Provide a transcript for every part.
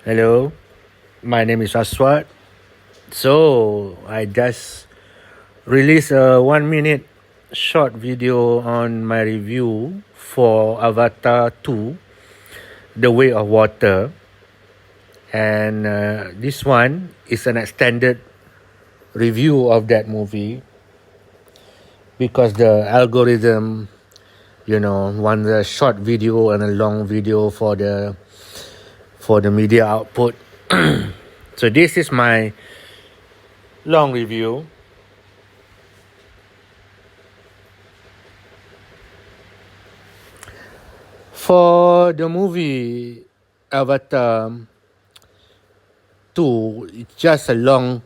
Hello, my name is Aswat. So I just released a 1 minute short video on my review for Avatar 2, The Way of Water. And this one is an extended review of that movie because the algorithm, wants a short video and a long video for the media output. So this is my long review. For the movie Avatar 2, it's just a long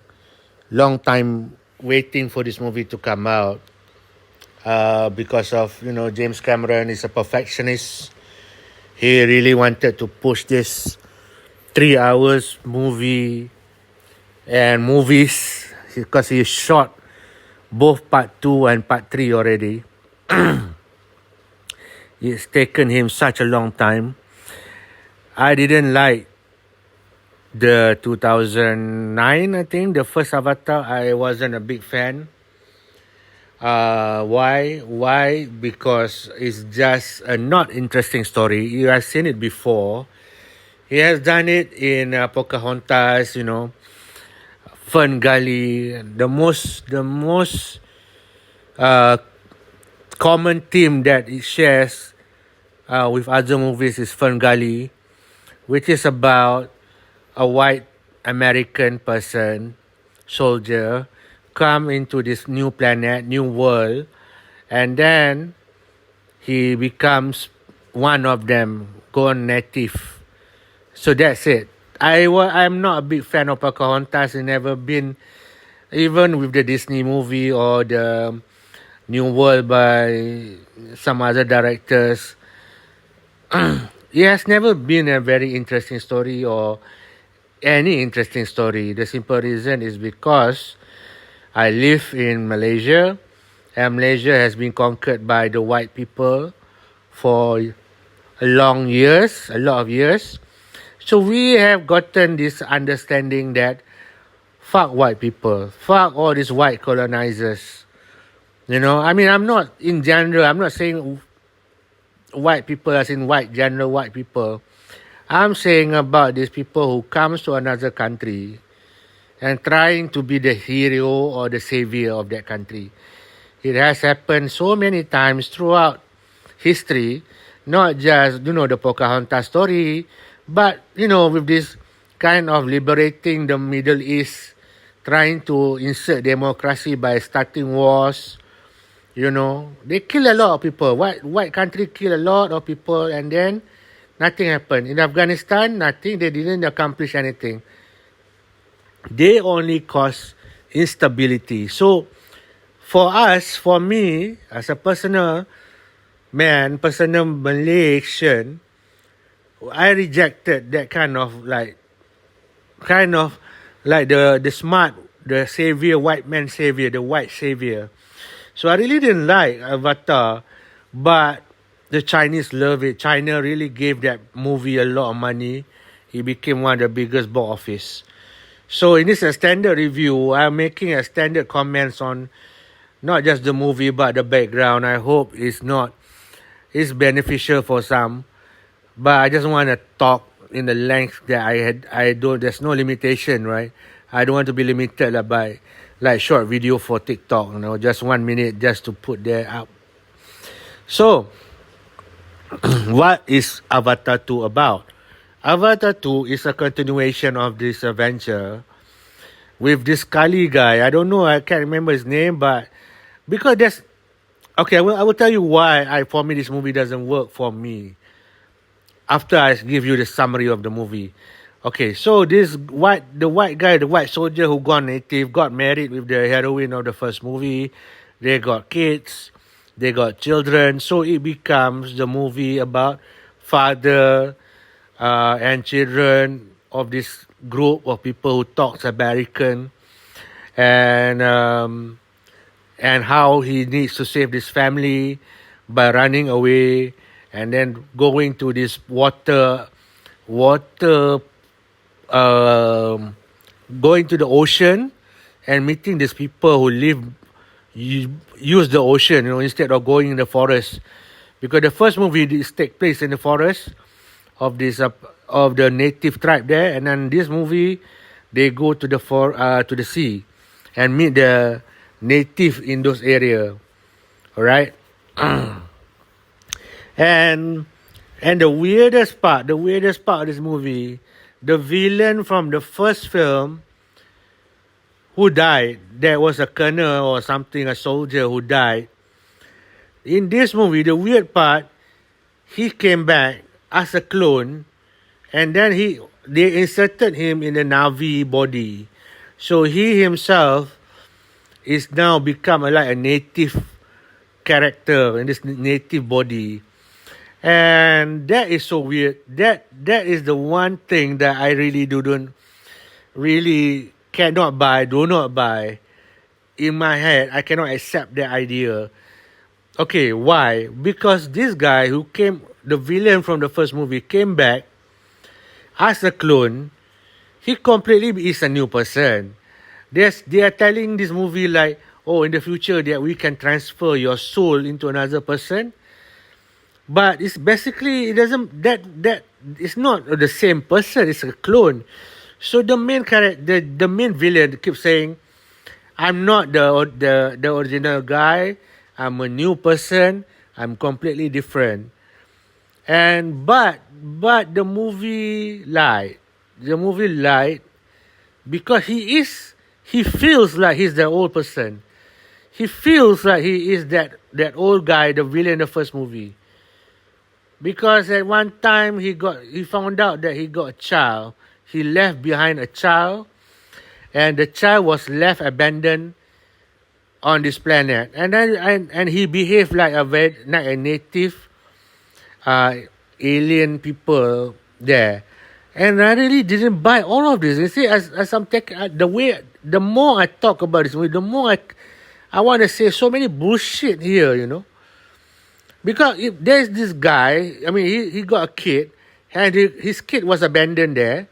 time waiting for this movie to come out because of, James Cameron is a perfectionist. He really wanted to push this 3 hours movie and movies because he shot both part 2 and part 3 already. It's taken him such a long time. I didn't like the 2009, I think, the first Avatar. I wasn't a big fan. Why? Because it's just a not interesting story. You have seen it before. He has done it in Pocahontas, Fern Gully. The most common theme that it shares with other movies is Fern Gully, which is about a white American person, soldier, come into this new planet, new world, and then he becomes one of them, gone native. So that's it. I'm not a big fan of Pocahontas. I've never been, even with the Disney movie or the New World by some other directors. It has never been a very interesting story or any interesting story. The simple reason is because I live in Malaysia, and Malaysia has been conquered by the white people for a lot of years. So we have gotten this understanding that fuck white people, fuck all these white colonizers. I'm not in general, I'm not saying white people as in general white people. I'm saying about these people who comes to another country and trying to be the hero or the savior of that country. It has happened so many times throughout history, not just, the Pocahontas story, but, with this kind of liberating the Middle East, trying to insert democracy by starting wars. They kill a lot of people. White country kill a lot of people, and then nothing happened. In Afghanistan, nothing. They didn't accomplish anything. They only cause instability. So, for me, as a personal Malaysian, I rejected that kind of like the smart, the savior, white man savior, the white savior. So I really didn't like Avatar, but the Chinese love it. China really gave that movie a lot of money. It became one of the biggest box office. So in this extended review, I'm making extended comments on not just the movie but the background. I hope it's beneficial for some, but I just want to talk in the length that I don't. There's no limitation, right? I don't want to be limited by like short video for TikTok, just 1 minute just to put there up. So, what is Avatar 2 about? Avatar 2 is a continuation of this adventure with this Kali guy. I don't know, I can't remember his name, but because there's... Okay, I will tell you why for me this movie doesn't work for me after I give you the summary of the movie. Okay, so the white guy, the white soldier who gone native, got married with the heroine of the first movie. They got kids, they got children. So it becomes the movie about father and children of this group of people who talks American, and how he needs to save this family by running away and then going to this water um, going to the ocean and meeting these people who use the ocean, instead of going in the forest. Because the first movie is take place in the forest of this of the native tribe there, and then this movie they go to the sea and meet the native in those area. All right. and and the weirdest part of this movie, the villain from the first film who died, there was a colonel or something, a soldier who died. In this movie, the weird part, he came back as a clone, and then they inserted him in the Navi body. So he himself is now become like a native character in this native body. And that is so weird. That is the one thing that I really don't really do not buy. In my head, I cannot accept that idea. Okay, why? Because this guy the villain from the first movie, came back as a clone. He completely is a new person. They are telling this movie like, oh, in the future that we can transfer your soul into another person. But it's basically, it doesn't, that it's not the same person, it's a clone. So the main character, the main villain keeps saying, I'm not the original guy. I'm a new person. I'm completely different. But the movie lied. The movie lied because he feels like he's the old person. He feels like he is that old guy, the villain in the first movie. Because at one time he found out that he got a child. He left behind a child, and the child was left abandoned on this planet. And then and he behaved like a native alien people there. And I really didn't buy all of this. You see, as I'm taking the more I talk about this movie, the more I want to say so many bullshit here. Because if there's this guy, I mean, he got a kid, and his kid was abandoned there.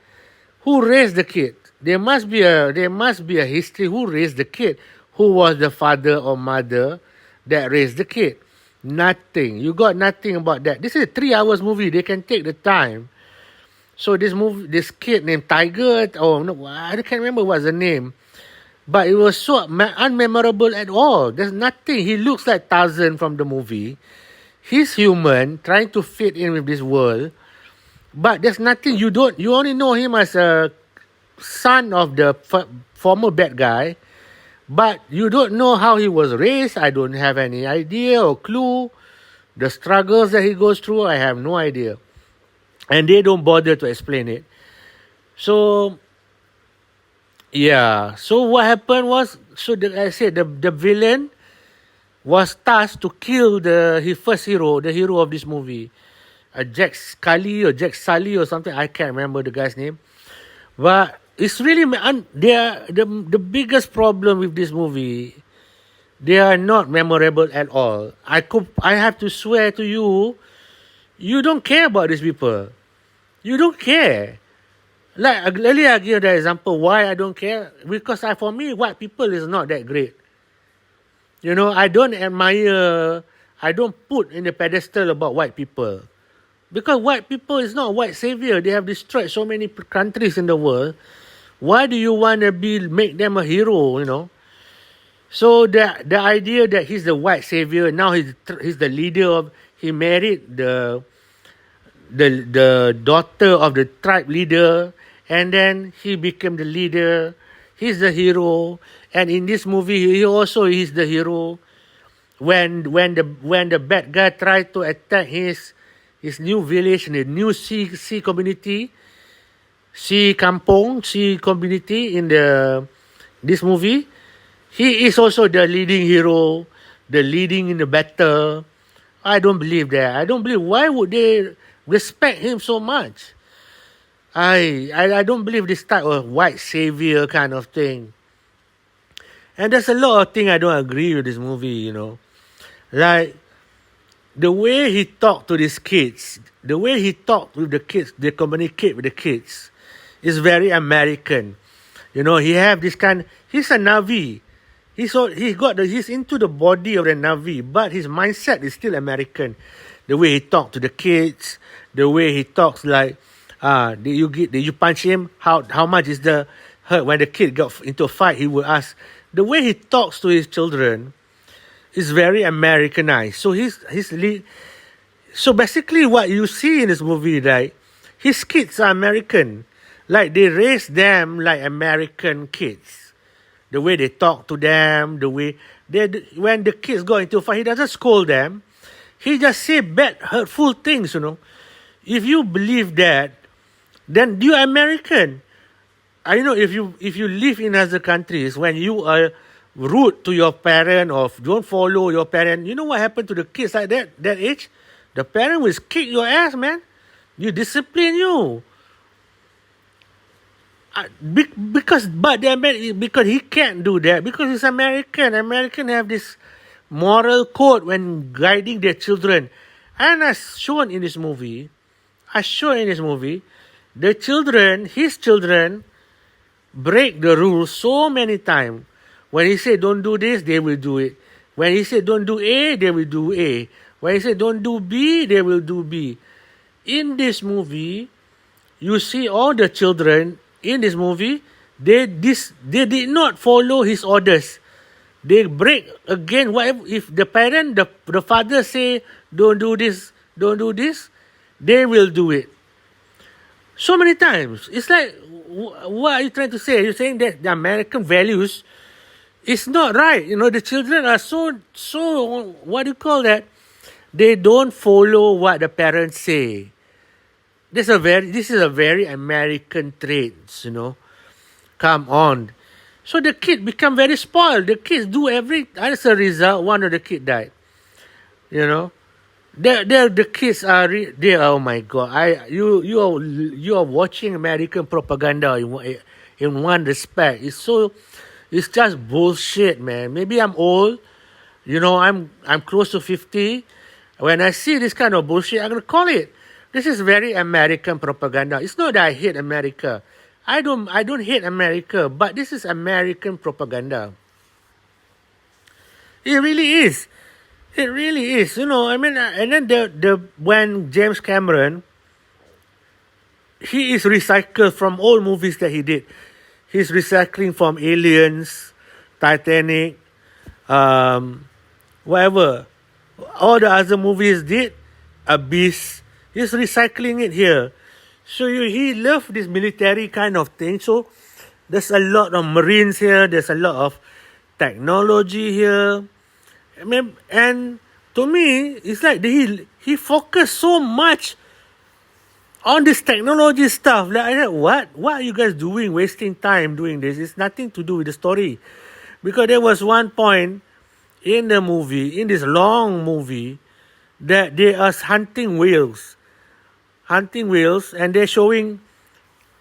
Who raised the kid? There must be a history. Who raised the kid? Who was the father or mother that raised the kid? Nothing. You got nothing about that. This is a 3 hours movie. They can take the time. So this kid named Tiger, no, I can't remember what's the name, but it was so unmemorable at all. There's nothing. He looks like Tarzan from the movie. He's human, trying to fit in with this world, but there's nothing. You only know him as a son of the former bad guy, but you don't know how he was raised. I don't have any idea or clue. The struggles that he goes through, I have no idea. And they don't bother to explain it. So, yeah. So what happened was, I said the villain was tasked to kill his first hero, the hero of this movie, Jack Scully or Jack Sully or something. I can't remember the guy's name. But it's really the biggest problem with this movie. They are not memorable at all. I have to swear to you, you don't care about these people. You don't care. Like earlier, I give the example why I don't care. Because for me, white people is not that great. I don't admire. I don't put in the pedestal about white people. Because white people is not white savior. They have destroyed so many countries in the world. Why do you want to make them a hero? So the idea that he's the white savior, now he's the leader of. He married the daughter of the tribe leader, and then he became the leader. He's the hero, and in this movie, he also is the hero. When the bad guy tried to attack his new village, the new sea community, sea community in this movie, he is also the leading hero, the leading in the battle. I don't believe that. I don't believe. Why would they respect him so much? I don't believe this type of white savior kind of thing. And there's a lot of things I don't agree with this movie, Like, the way he talked to these kids, the way he talked with the kids, they communicate with the kids. is very American. He have this kind. He's a Navi. He's into the body of the Navi, but his mindset is still American. The way he talk to the kids, the way he talks like, did you punch him? How much is the hurt? When the kid got into a fight, he would ask. The way he talks to his children is very Americanized. So basically, what you see in this movie, right? His kids are American, like they raise them like American kids. The way they talk to them, the way when the kids go into a fight, he doesn't scold them. He just say bad, hurtful things. If you believe that, then you're American. I know if you live in other countries, when you are rude to your parent or don't follow your parent, you know what happened to the kids like that age? The parent will kick your ass, man. You discipline you. Because he can't do that because he's American. American have this moral code when guiding their children, and as shown in this movie, his children break the rules so many times. When he said don't do this, they will do it. When he said don't do A, they will do A. When he said don't do B, they will do B. In this movie, you see all the children in this movie, they did not follow his orders. They break again. Whatever, if the parent, the father say don't do this, they will do it. So many times. It's like, what are you trying to say? You're saying that the American values is not right. The children are so what do you call that? They don't follow what the parents say. This is a very American trait, Come on. So the kid become very spoiled. The kids do as a result, one of the kid died. The kids are oh my God. You are watching American propaganda in one respect. It's just bullshit, man. Maybe I'm old. I'm close to 50. When I see this kind of bullshit, I'm gonna call it. This is very American propaganda. It's not that I hate America. I don't hate America, but this is American propaganda. It really is. It really is. And then when James Cameron, he is recycled from all movies that he did. He's recycling from Aliens, Titanic, whatever. All the other movies did, Abyss. He's recycling it here. So he loved this military kind of thing. So there's a lot of Marines here. There's a lot of technology here. And to me, it's like he focused so much on this technology stuff. Like, what are you guys doing? Wasting time doing this. It's nothing to do with the story. Because there was one point in the movie, in this long movie, that they are hunting whales, and they're showing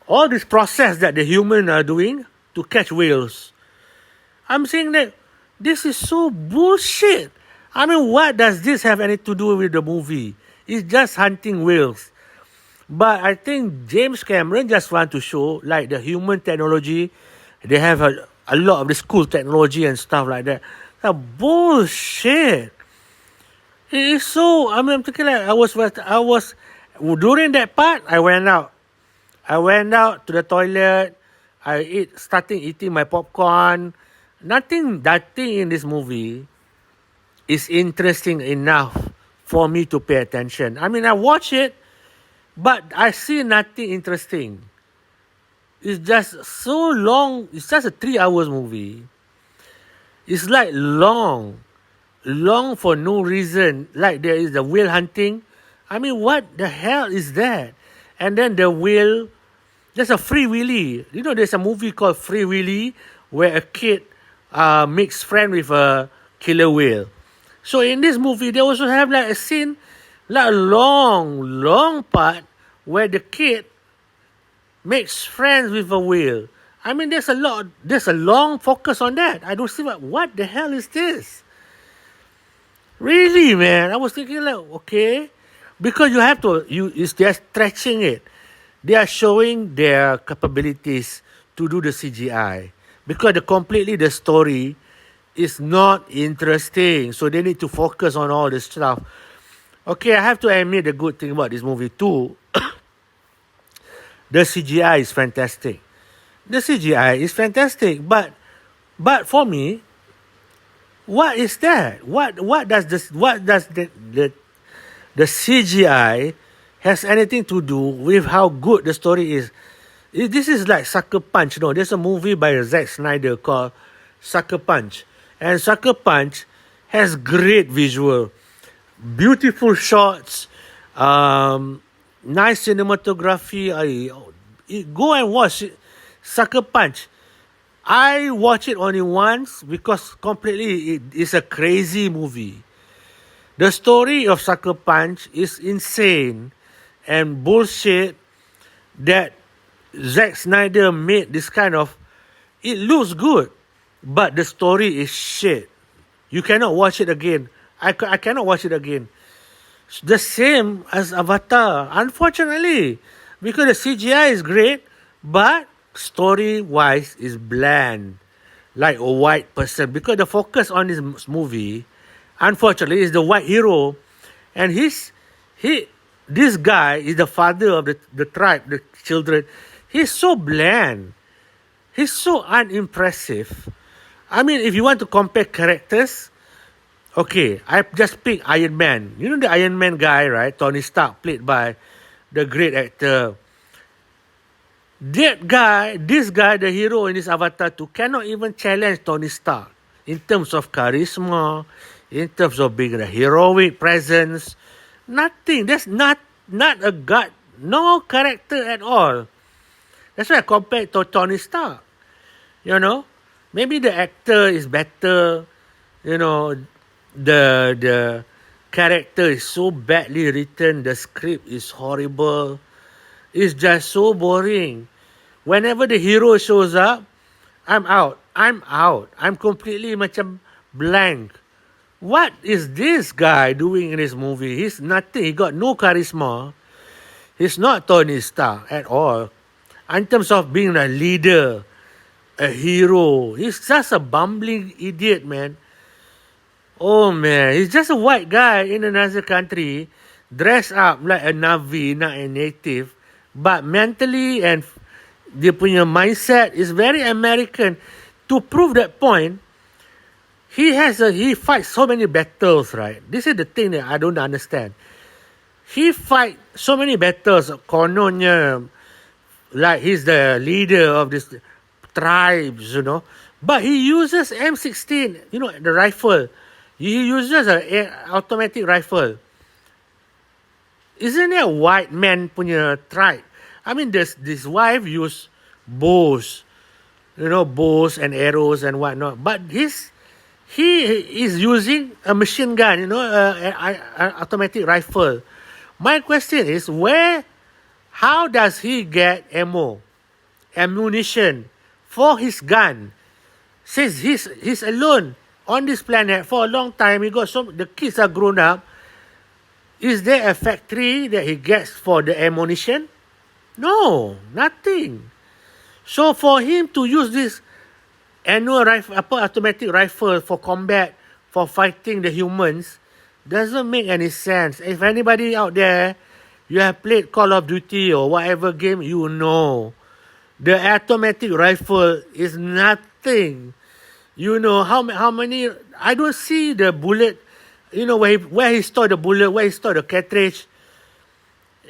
all this process that the humans are doing to catch whales. I'm saying that this is so bullshit. What does this have anything to do with the movie? It's just hunting whales. But I think James Cameron just want to show like the human technology. They have a lot of this cool technology and stuff like that. Bullshit. It is so. I'm thinking like I was during that part. I went out to the toilet. I started eating my popcorn. Nothing in this movie is interesting enough for me to pay attention. I watch it, but I see nothing interesting. It's just so long. It's just a 3 hours movie. It's like long for no reason. Like there is the whale hunting. What the hell is that? And then the whale, there's a Free Willy. There's a movie called Free Willy where a kid makes friend with a killer whale. So in this movie, they also have like a scene, like a long part where the kid makes friends with a whale. There's a long focus on that. I don't see what the hell is this? Really, man. I was thinking like, okay, because it's just stretching it. they are showing their capabilities to do the CGI because the story is not interesting. So they need to focus on all this stuff. Okay, I have to admit the good thing about this movie too. The CGI is fantastic. The CGI is fantastic, but for me, what is that? What does the CGI has anything to do with how good the story is? This is like Sucker Punch. No, there's a movie by Zack Snyder called Sucker Punch, and Sucker Punch has great visual, beautiful shots, nice cinematography. Go and watch Sucker Punch. I watched it only once because completely it is a crazy movie. The story of Sucker Punch is insane and bullshit that Zack Snyder made this kind of... It looks good, but the story is shit. You cannot watch it again. I cannot watch it again. The same as Avatar, unfortunately, because the CGI is great, but story-wise is bland, like a white person. Because the focus on this movie, unfortunately, is the white hero, and this guy is the father of the tribe, the children. He's so bland. He's so unimpressive. I mean, if you want to compare characters, okay, I just pick Iron Man. You know the Iron Man guy, right? Tony Stark, played by the great actor. That guy, this guy, the hero in this Avatar 2, cannot even challenge Tony Stark in terms of charisma, in terms of being a heroic presence. Nothing. That's not a god. No character at all. That's why I compare to Tony Stark. You know, maybe the actor is better. You know, the character is so badly written. The script is horrible. It's just so boring. Whenever the hero shows up, I'm out. I'm completely macam blank. What is this guy doing in this movie? He's nothing. He got no charisma. He's not Tony Stark at all. In terms of being a leader, a hero, he's just a bumbling idiot, man. Oh, man. He's just a white guy in another country, dressed up like a Navi, not a native. But mentally and dia punya mindset is very American. To prove that point, he fights so many battles, right? This is the thing that I don't understand. He fights so many battles, kononnya, like he's the leader of this tribes, you know. But he uses M16, you know, the rifle. He uses an automatic rifle. Isn't it a white man punya tribe? I mean, this wife use bows, you know, bows and arrows and whatnot. But he is using a machine gun, you know, an automatic rifle. My question is, how does he get ammunition for his gun? Since he's alone on this planet for a long time, the kids are grown up. Is there a factory that he gets for the ammunition? No, nothing. So for him to use this automatic rifle for combat, for fighting the humans, doesn't make any sense. If anybody out there, you have played Call of Duty or whatever game, you know, the automatic rifle is nothing. You know how many? I don't see the bullet. You know where he stored the bullet, where he stored the cartridge.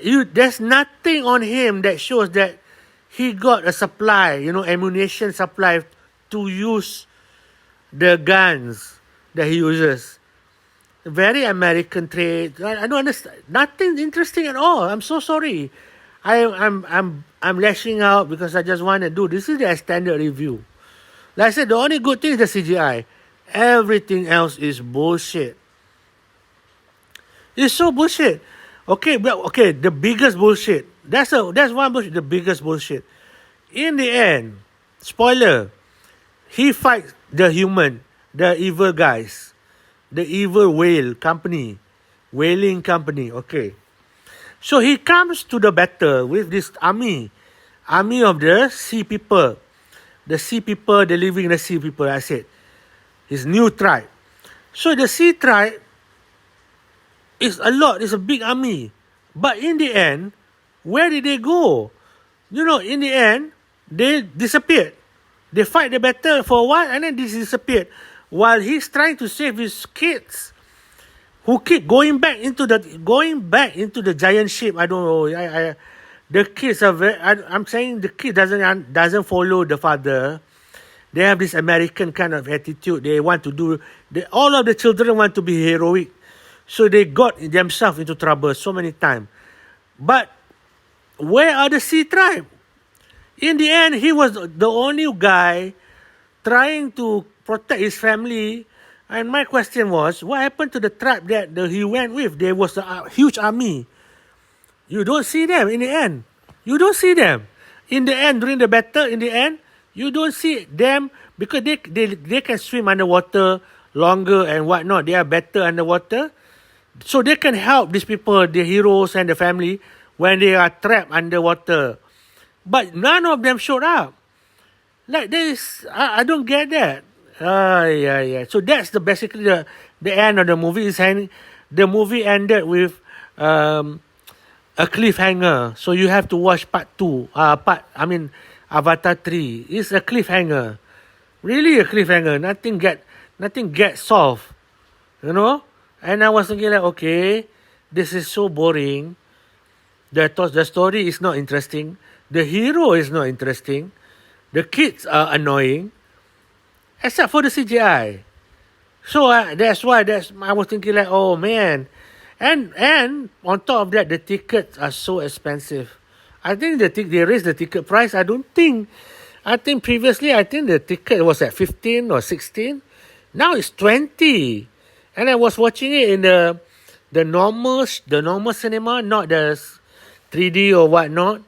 There's nothing on him that shows that he got a supply, you know, ammunition supply to use the guns that he uses. Very American trait. I don't understand. Nothing interesting at all. I'm so sorry. I'm lashing out because I just want to do. This is the standard review. Like I said, the only good thing is the CGI. Everything else is bullshit. It's so bullshit. Okay, the biggest bullshit. That's one bullshit. The biggest bullshit. In the end, spoiler, he fights the human, the evil guys, the evil whaling company. Okay. So he comes to the battle with this army of the sea people. The sea people, the living the sea people, I said. His new tribe. So the sea tribe is a lot, it's a big army. But in the end, where did they go? You know, in the end, they disappeared. They fight the battle for a while and then they disappeared. While he's trying to save his kids, who keep going back into the giant ship. I don't know. The kids are I'm saying the kid doesn't follow the father. They have this American kind of attitude. They want to do. All of the children want to be heroic, so they got themselves into trouble so many times. But where are the sea tribe? In the end, he was the only guy trying to protect his family. And my question was, what happened to the tribe that he went with? There was a huge army. You don't see them in the end. You don't see them. In the end, during the battle, in the end, you don't see them because they can swim underwater longer and whatnot. They are better underwater. So they can help these people, the heroes and the family, when they are trapped underwater. But none of them showed up. Like this, I don't get that. Yeah. So that's basically the end of the movie. The movie ended with a cliffhanger. So you have to watch part 2. Avatar 3. It's a cliffhanger. Really a cliffhanger. Nothing get solved. You know? And I was thinking like, okay, this is so boring. The story is not interesting. The hero is not interesting. The kids are annoying. Except for the CGI. So that's why I was thinking like, oh man. And on top of that, the tickets are so expensive. I think they raised the ticket price. I think previously, the ticket was at 15 or 16. Now it's 20. And I was watching it in the normal cinema, not the 3D or whatnot.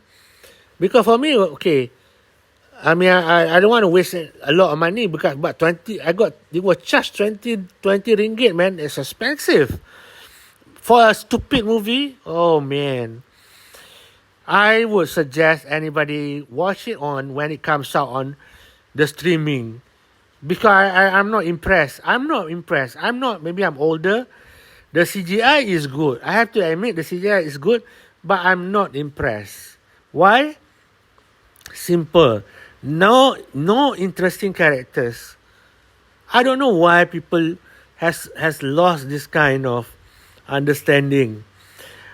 Because for me, okay, I don't want to waste a lot of money but it was charged 20 ringgit, man. It's expensive. For a stupid movie, oh man. I would suggest anybody watch it when it comes out on the streaming. Because I'm not impressed. Maybe I'm older. The CGI is good. I have to admit the CGI is good, but I'm not impressed. Why? Simple. No interesting characters. I don't know why people has lost this kind of understanding.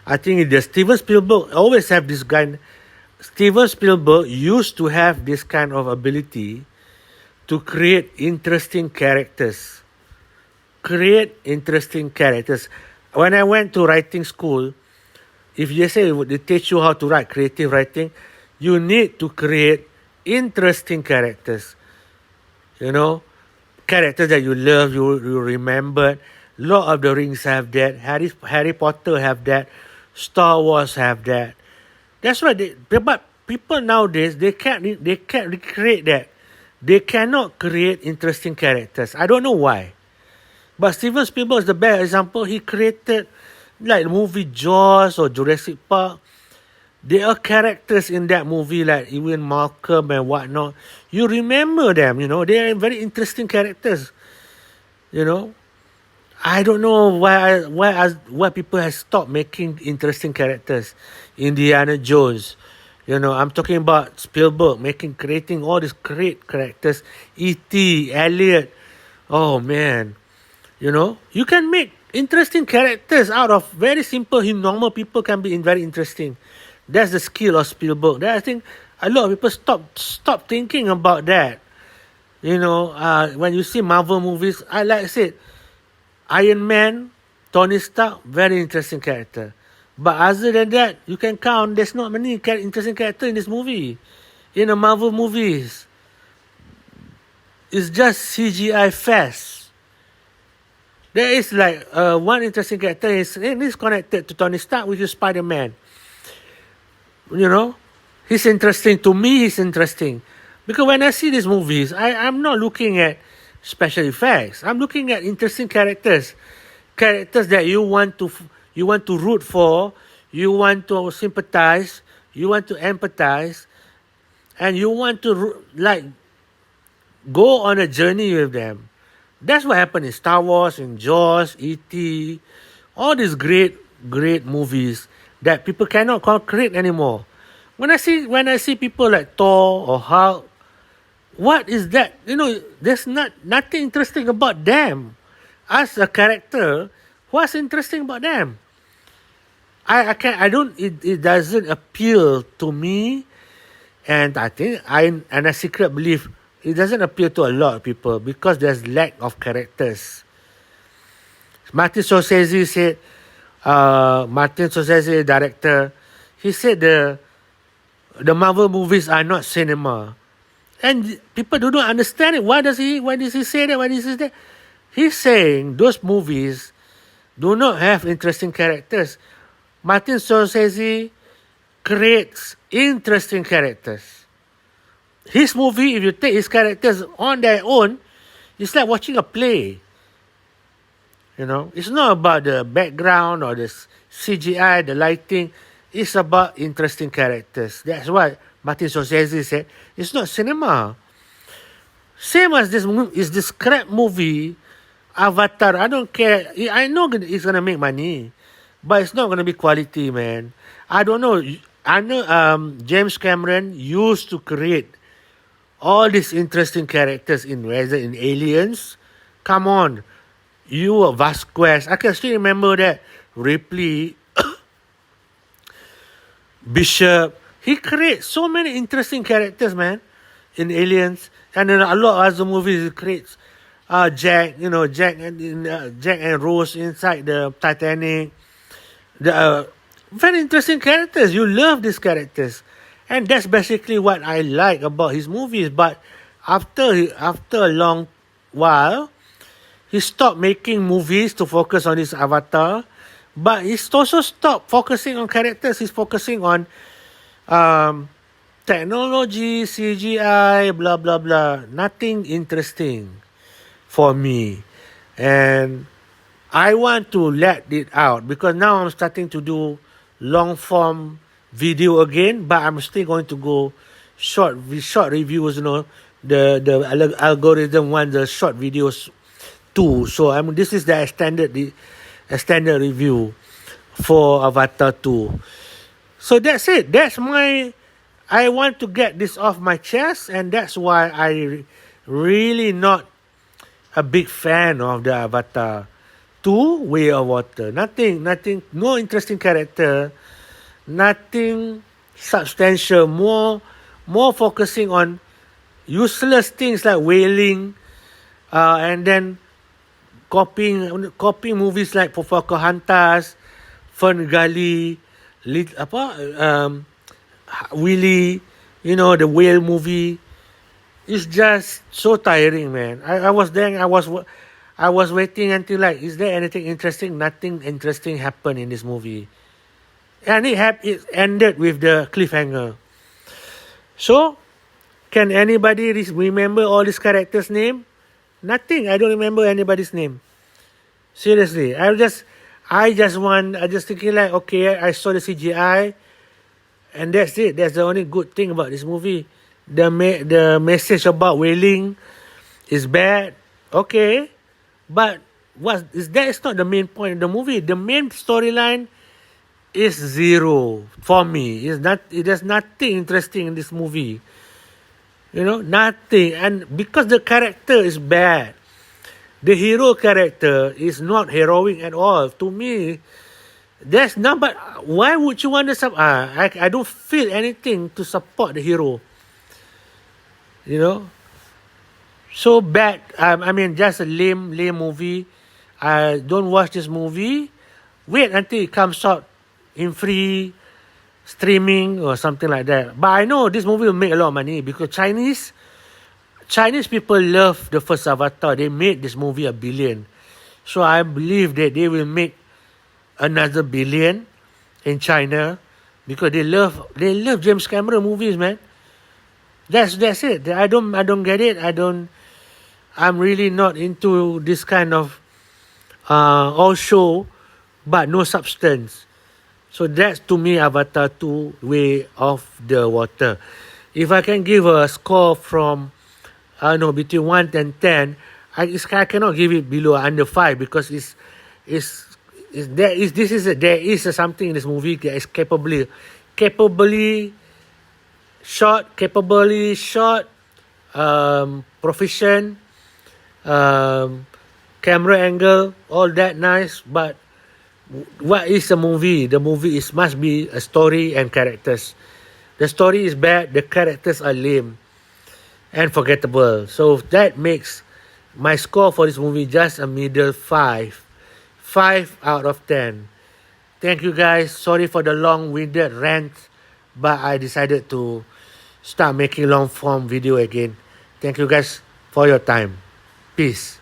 I think the Steven Spielberg always have this guy. Steven Spielberg used to have this kind of ability to create interesting characters. When I went to writing school, if they say they teach you how to write creative writing, you need to create interesting characters. You know, characters that you love, you remember. Lord of the Rings have that. Harry Potter have that. Star Wars have that. That's why but people nowadays they can't recreate that. They cannot create interesting characters. I don't know why. But Steven Spielberg is the best example. He created like the movie Jaws or Jurassic Park. There are characters in that movie like even Malcolm and whatnot. You remember them, you know. They are very interesting characters. You know. I don't know why people have stopped making interesting characters. Indiana Jones. You know, I'm talking about Spielberg creating all these great characters. E.T., Elliot. Oh man. You know, you can make interesting characters out of very simple, normal people can be very interesting. That's the skill of Spielberg. I think a lot of people stop thinking about that. You know, when you see Marvel movies, like I said, Iron Man, Tony Stark, very interesting character. But other than that, you can count, there's not many interesting characters in this movie. In the Marvel movies. It's just CGI fest. There is like one interesting character is connected to Tony Stark, which is Spider-Man. You know, he's interesting. To me, he's interesting. Because when I see these movies, I'm not looking at special effects. I'm looking at interesting characters. Characters that you want to root for. you want to sympathize, you want to empathize, and you want to like go on a journey with them. That's what happened in Star Wars, in Jaws, E.T., all these great movies that people cannot create anymore. When I see people like Thor or Hulk, what is that? There's nothing interesting about them. As a character, what's interesting about them? I can't. I don't. It doesn't appeal to me, and I think I secret belief it doesn't appeal to a lot of people because there's lack of characters. Martin Scorsese said, director, he said the Marvel movies are not cinema, and people do not understand it. Why does he say that? Why does he say that? He's saying those movies do not have interesting characters. Martin Scorsese creates interesting characters. His movie, if you take his characters on their own, it's like watching a play. It's not about the background or the CGI, the lighting. It's about interesting characters. That's why Martin Scorsese said it's not cinema. Same as this crap movie, Avatar. I don't care. I know it's gonna make money, but it's not gonna be quality, man. I don't know. I know James Cameron used to create all these interesting characters in Aliens. Come on, you were Vasquez. I can still remember that Ripley, Bishop. He creates so many interesting characters, man, in Aliens, and in a lot of other movies he creates. Jack and Rose inside the Titanic. The very interesting characters. You love these characters, and that's basically what I like about his movies. But after a long while, he stopped making movies to focus on his Avatar. But he's also stopped focusing on characters. He's focusing on technology, CGI, blah blah blah. Nothing interesting for me, and I want to let it out because now I'm starting to do long form video again, but I'm still going to go short reviews. The algorithm wants the short videos too, so this is the extended review for Avatar 2. So that's it. I want to get this off my chest, and that's why I really not a big fan of the Avatar 2 Way of Water. Nothing, no interesting character, nothing substantial, more focusing on useless things like whaling, and then copying movies like Pocahontas, Ferngully, Willy, the whale movie. It's just so tiring, man. I was waiting until like, is there anything interesting? Nothing interesting happened in this movie, and it ended with the cliffhanger. So, can anybody remember all these characters' name? Nothing. I don't remember anybody's name. Seriously, I just thinking like, okay, I saw the CGI, and that's it. That's the only good thing about this movie. The message about whaling is bad, okay, but it's not the main point of the movie. The main storyline is zero for me. There's nothing interesting in this movie. Nothing. And because the character is bad, the hero character is not heroic at all. To me, there's not. But why would you want to support? I don't feel anything to support the hero. So bad. Just a lame movie. Don't watch this movie. Wait until it comes out in free streaming or something like that. But I know this movie will make a lot of money because Chinese people love the first Avatar. They made this movie $1 billion. So I believe that they will make another $1 billion in China because they love James Cameron movies, man. That's it. I don't get it. I'm really not into this kind of all show but no substance. So that's to me Avatar 2 Way of the Water. If I can give a score from between 1 and 10, I cannot give it below under 5 because there is something in this movie that is capably shot, proficient, camera angle, all that nice. But what is a movie? The movie must be a story and characters. The story is bad, the characters are lame and forgettable. So that makes my score for this movie just a middle 5. 5 out of 10. Thank you guys. Sorry for the long-winded rant, but I decided to start making long-form video again. Thank you guys for your time. Peace.